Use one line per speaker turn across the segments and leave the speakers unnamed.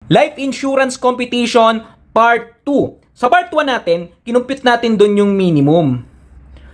Life Insurance Competition Part 2. Sa Part 1 natin, kinumpit natin dun yung minimum.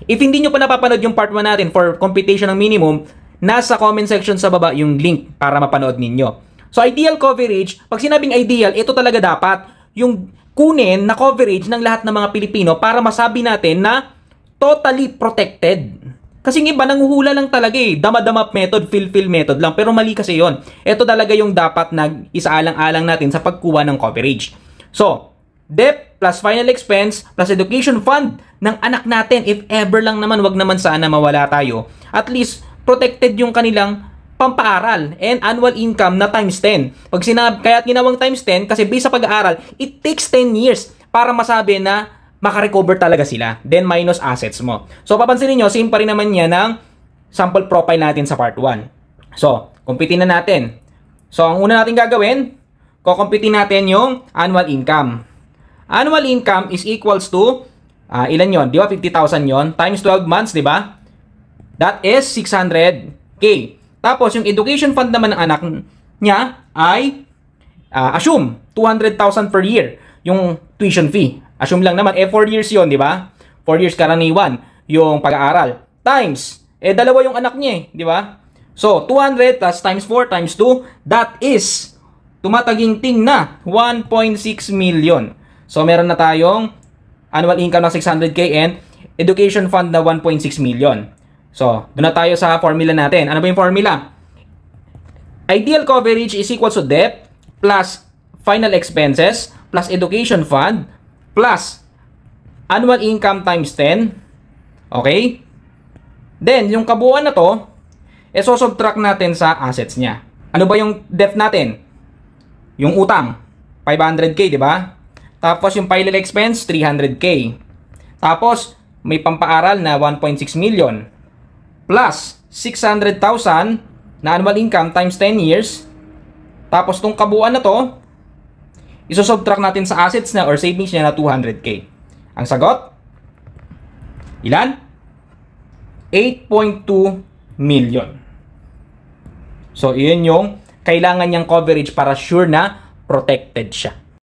If hindi nyo pa napapanood yung Part 1 natin for computation ng minimum, nasa comment section sa baba yung link para mapanood ninyo. So ideal coverage, pag sinabing ideal, ito talaga dapat yung kunin na coverage ng lahat ng mga Pilipino para masabi natin na totally protected. Kasi yung iba, nanguhula lang talaga eh. Dama-dama method, fill-fill method lang. Pero mali kasi yon. Ito talaga yung dapat na isaalang-alang natin sa pagkuha ng coverage. So, debt plus final expense plus education fund ng anak natin. If ever lang naman, wag naman sana mawala tayo. At least, protected yung kanilang pampaaral and annual income na times 10. Pag kaya't ginawang times 10, kasi based sa pag-aaral, it takes 10 years para masabi na makarecover talaga sila. Then minus assets mo. So papansinin nyo, same pa rin naman yan ng sample profile natin sa part 1. So, kumpitin na natin. So, ang una natin gagawin, kukumpitin natin yung annual income. Annual income is equals to, ilan yon? Di ba? 50,000 yon times 12 months, di ba? That is 600K. Tapos, yung education fund naman ng anak niya ay, assume, 200,000 per year. Yung tuition fee. Assume lang naman, 4 years yon, di ba? 4 years karaniwan yung pag-aaral. Times, dalawa yung anak niya, di ba? So, 200 plus times 4 times 2, that is, tumataginting na 1.6 million. So, meron na tayong annual income ng 600K and education fund na 1.6 million. So, doon na tayo sa formula natin. Ano ba yung formula? Ideal coverage is equal to debt plus final expenses plus education fund plus annual income times 10. Okay? Then, yung kabuuan na to, subtract natin sa assets niya. Ano ba yung debt natin? Yung utang, 500K, di ba? Tapos, yung final expense, 300K. Tapos, may pampaaral na 1.6 million. Plus, 600,000 na annual income times 10 years. Tapos, tong kabuuan na to, isusubtract natin sa assets na or savings niya na 200K. Ang sagot? Ilan? 8.2 million. So, iyon yung kailangan niyang coverage para sure na protected siya.